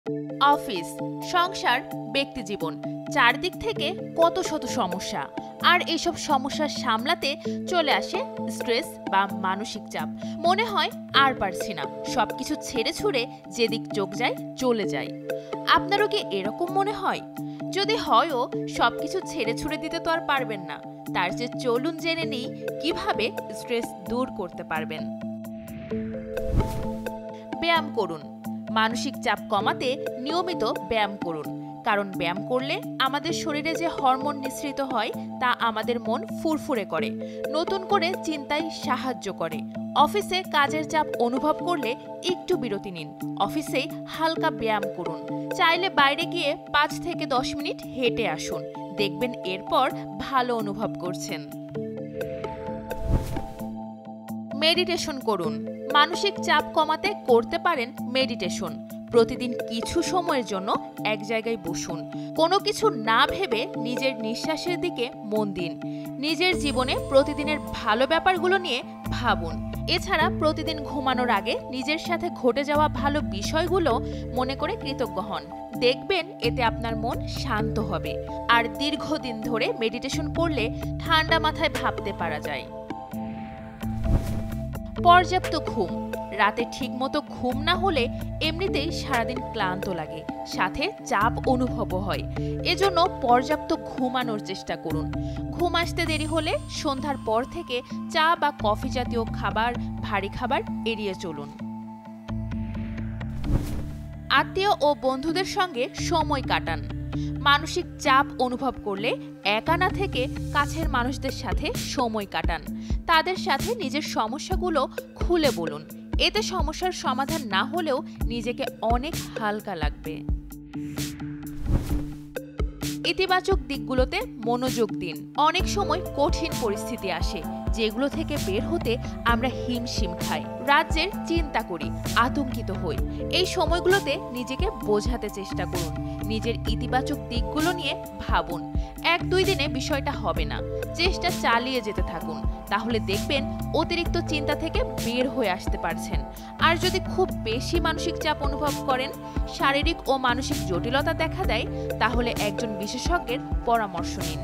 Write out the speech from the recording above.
Office, সংসার, ব্যক্তিজীবন চারদিক থেকে কত শত সমস্যা। আর এইসব সমস্যা সামলাতে চলে আসে স্ট্রেস বা মানসিক চাপ। মনে হয় আর পারছি না, সবকিছু ছেড়ে ছুড়ে যেদিক চোখ যায় চলে যায়। আপনারও কি এরকম মনে হয়? যদি হয়ও, সবকিছু ছেড়ে ছুড়ে দিতে তো আর পারবেন না। তার চেয়ে চলুন জেনে নিই কিভাবে স্ট্রেস দূর করতে পারবেন। ব্যায়াম করুন। মানসিক চাপ কমাতে নিয়মিত ব্যায়াম করুন, কারণ ব্যায়াম করলে আমাদের শরীরে যে হরমোন নিঃসৃত হয় তা আমাদের মন ফুরফুরে করে, নতুন করে চিন্তায় সাহায্য করে। অফিসে কাজের চাপ অনুভব করলে একটু বিরতি নিন, অফিসেই হালকা ব্যায়াম করুন। চাইলে বাইরে গিয়ে 5 থেকে 10 মিনিট হেঁটে আসুন, দেখবেন এরপর ভালো অনুভব করছেন। মেডিটেশন করুন। মানসিক চাপ কমাতে করতে পারেন মেডিটেশন। প্রতিদিন কিছু সময়ের জন্য এক জায়গায় বসুন, কোনো কিছু না ভেবে নিজের নিঃশ্বাসের দিকে মন দিন। নিজের জীবনে প্রতিদিনের ভালো ব্যাপারগুলো নিয়ে ভাবুন। এছাড়া প্রতিদিন ঘুমানোর আগে নিজের সাথে ঘটে যাওয়া ভালো বিষয়গুলো মনে করে কৃতজ্ঞ হন। দেখবেন এতে আপনার মন শান্ত হবে। আর দীর্ঘদিন ধরে মেডিটেশন করলে ঠান্ডা মাথায় ভাবতে পারা যায়। পর্যাপ্ত ঘুম। রাতে ঠিকমতো ঘুম না হলে এমনিতেই সারাদিন ক্লান্ত লাগে, সাথে চাপ অনুভব হয়। এজন্য পর্যাপ্ত ঘুমানোর চেষ্টা করুন। ঘুম আসতে দেরি হলে সন্ধ্যার পর থেকে চা বা কফি জাতীয় খাবার, ভারী খাবার এড়িয়ে চলুন। আত্মীয় ও বন্ধুদের সঙ্গে সময় কাটান। মানসিক চাপ অনুভব করলে একা না থেকে কাছের মানুষদের সাথে সময় কাটান। তাদের সাথে নিজের সমস্যাগুলো খুলে বলুন। এতে সমস্যার সমাধান না হলেও নিজেকে অনেক হালকা লাগবে। ইতিবাচক দিকগুলোতে মনোযোগ দিন। অনেক সময় কঠিন পরিস্থিতি আসে, যেগুলো থেকে বের হতে আমরা হিমশিম খাই, রাজ্যের চিন্তা করি, আতঙ্কিত হই। এই সময়গুলোতে নিজেকে বোঝাতে চেষ্টা করুন, নিজের ইতিবাচক দিকগুলো নিয়ে ভাবুন। 1-2 দিনে বিষয়টা হবে না, চেষ্টা চালিয়ে যেতে থাকুন, তাহলে দেখবেন অতিরিক্ত চিন্তা থেকে বের হয়ে আসতে পারছেন। আর যদি খুব বেশি মানসিক চাপ অনুভব করেন, শারীরিক ও মানসিক জটিলতা দেখা দেয়, তাহলে একজন বিশেষজ্ঞের পরামর্শ নিন।